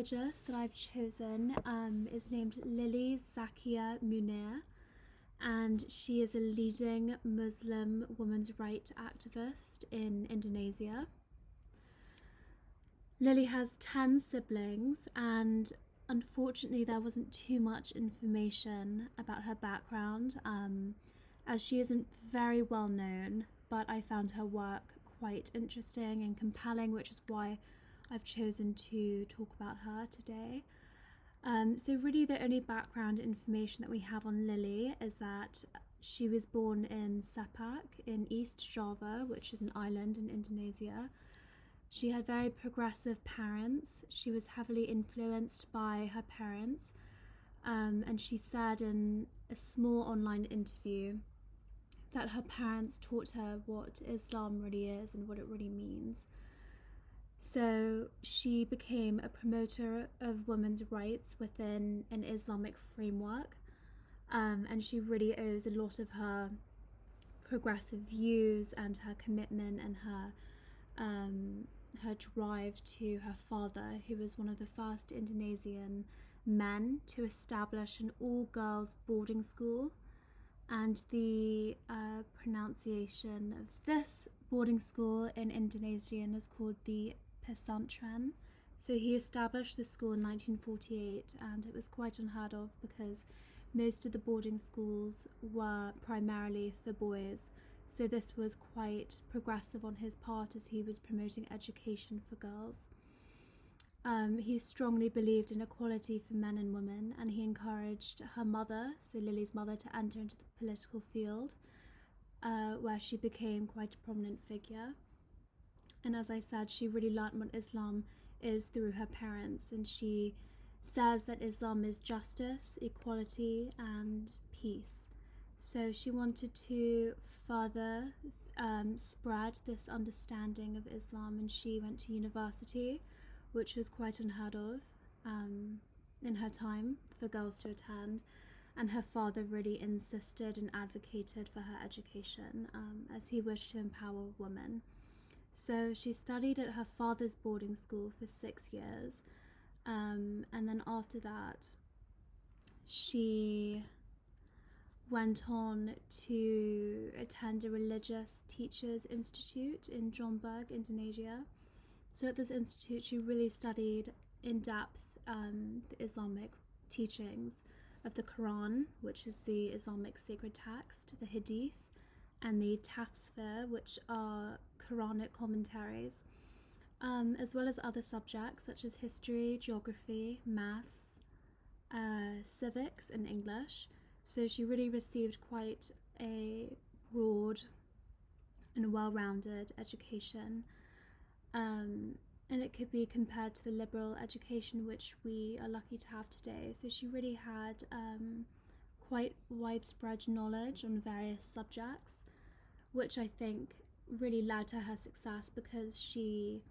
psychologist that I've chosen is named Lily Zakiyah Munir, and she is a leading Muslim women's rights activist in Indonesia. Lily has 10 siblings, and unfortunately there wasn't too much information about her background, as she isn't very well known, but I found her work quite interesting and compelling, which is why I've chosen to talk about her today. So really the only background information that we have on Lily is that she was born in Sepak in East Java, which is an island in Indonesia. She had very progressive parents. She was heavily influenced by her parents, and she said in a small online interview that her parents taught her what Islam really is and what it really means. So she became a promoter of women's rights within an Islamic framework, and she really owes a lot of her progressive views and her commitment and her drive to her father, who was one of the first Indonesian men to establish an all-girls boarding school. And the pronunciation of this boarding school in Indonesian is called the pesantren. So he established the school in 1948, and it was quite unheard of because most of the boarding schools were primarily for boys. So this was quite progressive on his part as he was promoting education for girls. He strongly believed in equality for men and women, and he encouraged her mother, so Lily's mother, to enter into the political field, where she became quite a prominent figure. And as I said, she really learnt what Islam is through her parents, and she says that Islam is justice, equality, and peace. So she wanted to further spread this understanding of Islam, and she went to university, which was quite unheard of in her time for girls to attend. And her father really insisted and advocated for her education, as he wished to empower women. So she studied at her father's boarding school for 6 years, and then after that she went on to attend a religious teachers institute in Jombang, Indonesia. So at this institute she really studied in depth the Islamic teachings of the Quran, which is the Islamic sacred text, the Hadith, and the tafsir, which are Quranic commentaries, as well as other subjects such as history, geography, maths, civics, and English. So she really received quite a broad and well-rounded education, and it could be compared to the liberal education which we are lucky to have today. So she really had quite widespread knowledge on various subjects, which I think really led to her success because she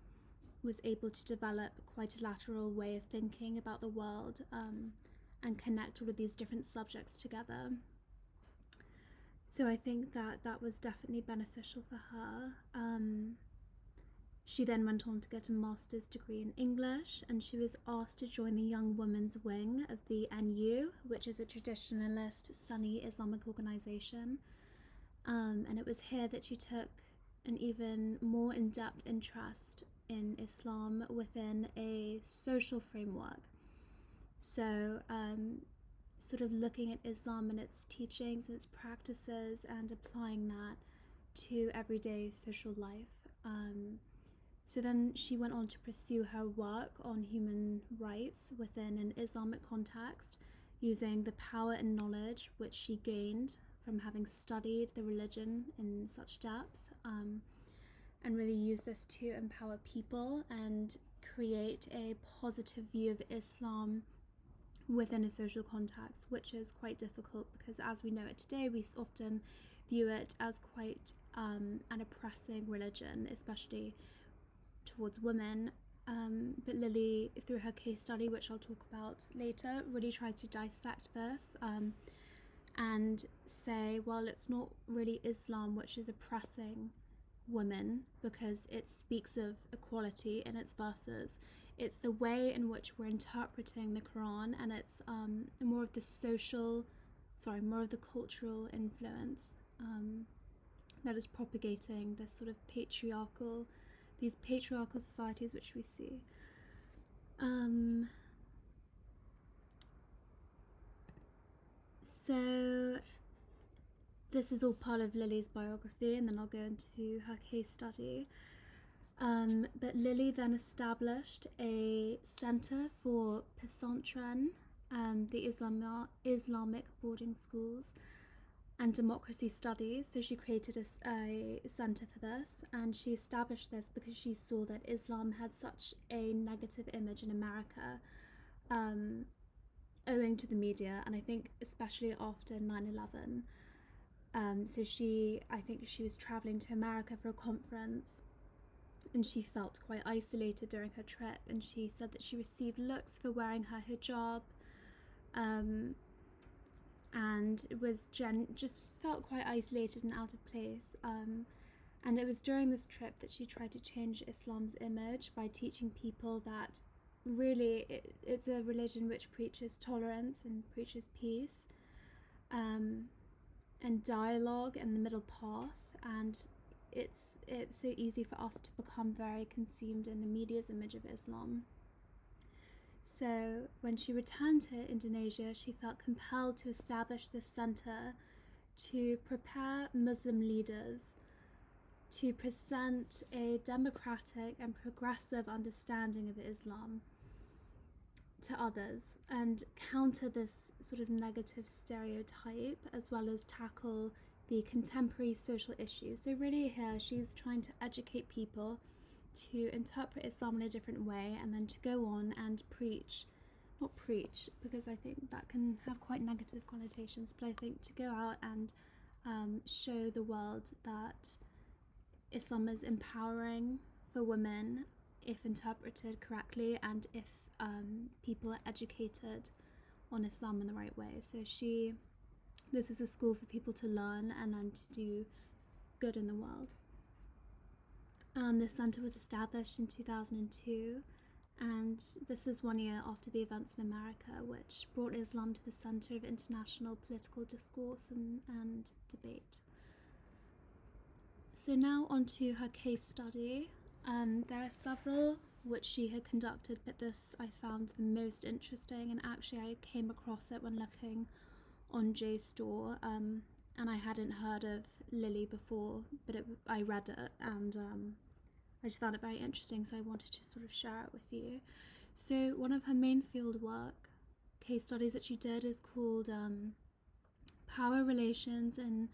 was able to develop quite a lateral way of thinking about the world, and connect all of these different subjects together. So I think that was definitely beneficial for her. She then went on to get a master's degree in English, and she was asked to join the Young Women's Wing of the NU, which is a traditionalist Sunni Islamic organization. And it was here that she took an even more in-depth interest in Islam within a social framework. So sort of looking at Islam and its teachings and its practices and applying that to everyday social life. So then she went on to pursue her work on human rights within an Islamic context, using the power and knowledge which she gained from having studied the religion in such depth, and really use this to empower people and create a positive view of Islam within a social context, which is quite difficult because as we know it today, we often view it as quite an oppressing religion, especially towards women. But Lily, through her case study, which I'll talk about later, really tries to dissect this and say, well, it's not really Islam which is oppressing women, because it speaks of equality in its verses. It's the way in which we're interpreting the Quran, and it's more of the cultural influence that is propagating this sort of these patriarchal societies which we see. So this is all part of Lily's biography, and then I'll go into her case study. But Lily then established a center for Pesantren, the Islamic boarding schools, and democracy studies. So she created a center for this, and she established this because she saw that Islam had such a negative image in America, owing to the media, and I think especially after 9/11. So I think she was traveling to America for a conference, and she felt quite isolated during her trip, and she said that she received looks for wearing her hijab, and was just felt quite isolated and out of place. And it was during this trip that she tried to change Islam's image by teaching people that really it's a religion which preaches tolerance and preaches peace, and dialogue and the middle path, and it's so easy for us to become very consumed in the media's image of Islam. So when she returned to Indonesia, she felt compelled to establish this center to prepare Muslim leaders to present a democratic and progressive understanding of Islam to others, and counter this sort of negative stereotype, as well as tackle the contemporary social issues. So really here she's trying to educate people to interpret Islam in a different way, and then to go on and not preach because I think that can have quite negative connotations, but I think to go out and show the world that Islam is empowering for women if interpreted correctly, and if people are educated on Islam in the right way. So this is a school for people to learn and then to do good in the world. This centre was established in 2002, and this was 1 year after the events in America, which brought Islam to the centre of international political discourse and debate. So now onto her case study. There are several which she had conducted, but this I found the most interesting, and actually I came across it when looking on JSTOR, and I hadn't heard of Lily before, but I read it, and I just found it very interesting, so I wanted to sort of share it with you. So one of her main field work case studies that she did is called Power Relations and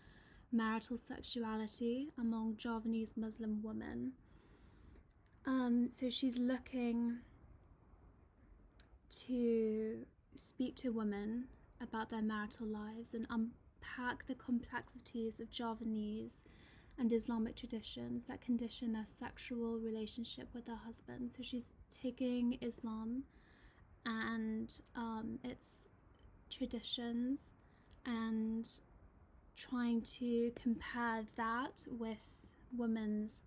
Marital Sexuality Among Javanese Muslim Women. So she's looking to speak to women about their marital lives and unpack the complexities of Javanese and Islamic traditions that condition their sexual relationship with their husband. So she's taking Islam and its traditions and trying to compare that with women's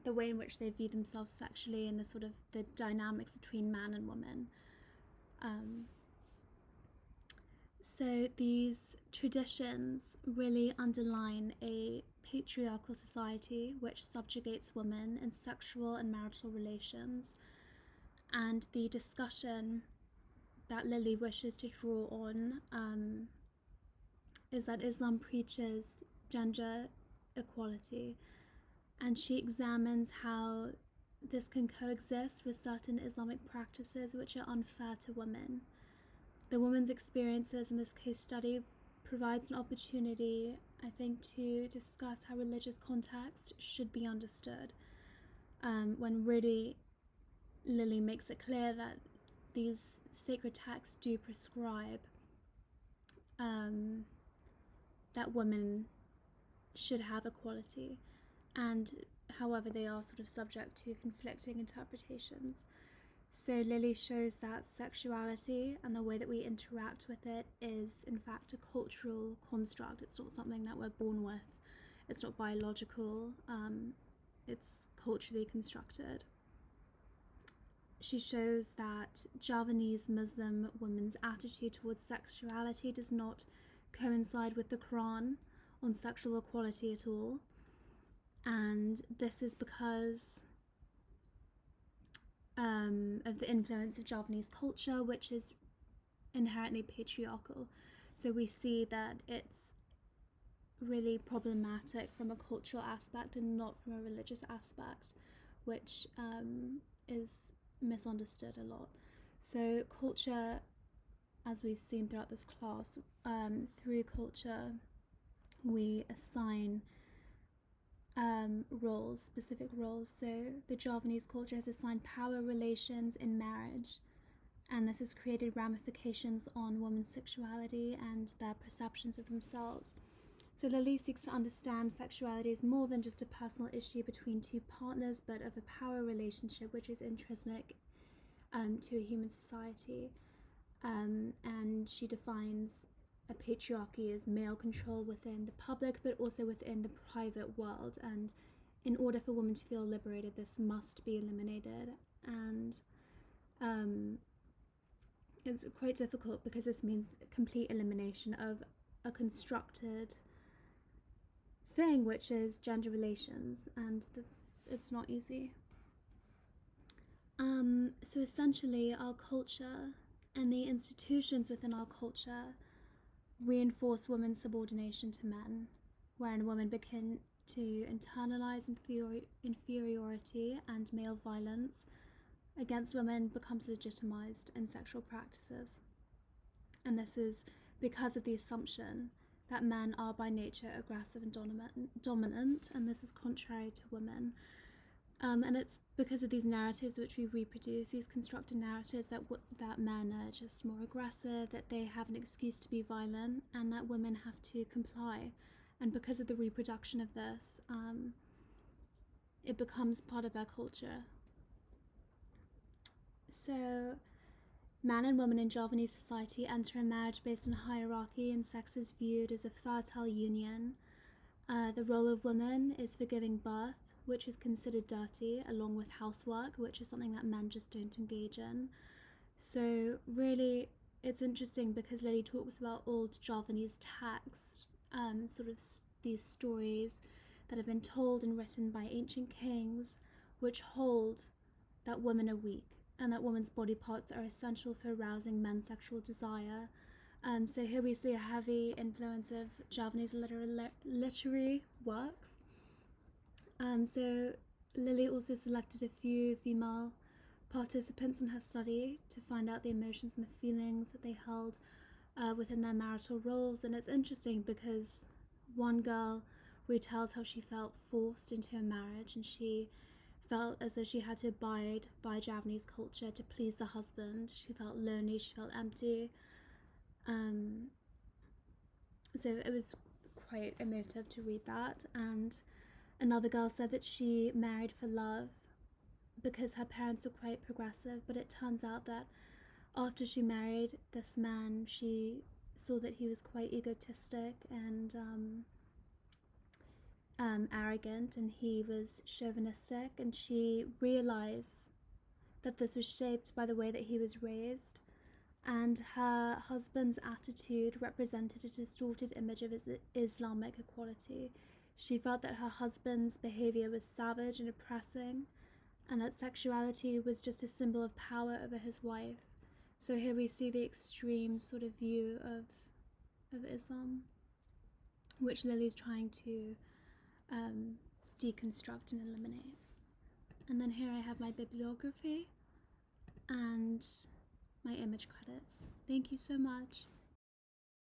the way in which they view themselves sexually, and the sort of the dynamics between man and woman. So these traditions really underline a patriarchal society which subjugates women in sexual and marital relations, and the discussion that Lily wishes to draw on is that Islam preaches gender equality, and she examines how this can coexist with certain Islamic practices which are unfair to women. The woman's experiences in this case study provides an opportunity, I think, to discuss how religious context should be understood, when really Lily makes it clear that these sacred texts do prescribe that women should have equality, and however they are sort of subject to conflicting interpretations. So Lily shows that sexuality and the way that we interact with it is in fact a cultural construct. It's not something that we're born with. It's not biological. It's culturally constructed. she shows that Javanese Muslim women's attitude towards sexuality does not coincide with the Quran on sexual equality at all. And this is because of the influence of Javanese culture, which is inherently patriarchal. So we see that it's really problematic from a cultural aspect and not from a religious aspect, which is misunderstood a lot. So culture, as we've seen throughout this class, through culture we assign roles, specific roles. So the Javanese culture has assigned power relations in marriage, and this has created ramifications on women's sexuality and their perceptions of themselves. So Lily seeks to understand sexuality as more than just a personal issue between two partners, but of a power relationship which is intrinsic to a human society. And she defines a patriarchy as male control within the public, but also within the private world. And in order for women to feel liberated, this must be eliminated. And it's quite difficult because this means complete elimination of a constructed thing, which is gender relations, and it's not easy. So essentially, our culture and the institutions within our culture reinforce women's subordination to men, wherein women begin to internalize inferiority, and male violence against women becomes legitimized in sexual practices. And this is because of the assumption that men are by nature aggressive and dominant, and this is contrary to women. And it's because of these narratives which we reproduce, these constructed narratives that men are just more aggressive, that they have an excuse to be violent, and that women have to comply. And because of the reproduction of this, it becomes part of their culture. So man and woman in Javanese society enter a marriage based on hierarchy, and sex is viewed as a fertile union. The role of woman is for giving birth, which is considered dirty, along with housework, which is something that men just don't engage in. So really, it's interesting because Lily talks about old Javanese texts, sort of these stories that have been told and written by ancient kings, which hold that women are weak and that women's body parts are essential for arousing men's sexual desire. So here we see a heavy influence of Javanese literary works. So Lily also selected a few female participants in her study to find out the emotions and the feelings that they held within their marital roles. And it's interesting because one girl retells how she felt forced into a marriage, and she felt as though she had to abide by Javanese culture to please the husband. She felt lonely, she felt empty. So it was quite emotive to read that. And another girl said that she married for love because her parents were quite progressive, but it turns out that after she married this man, she saw that he was quite egotistic and arrogant, and he was chauvinistic, and she realized that this was shaped by the way that he was raised, and her husband's attitude represented a distorted image of Islamic equality. She felt that her husband's behavior was savage and oppressing, and that sexuality was just a symbol of power over his wife. So here we see the extreme sort of view of Islam, which Lily's trying to deconstruct and eliminate. And then here I have my bibliography and my image credits. Thank you so much.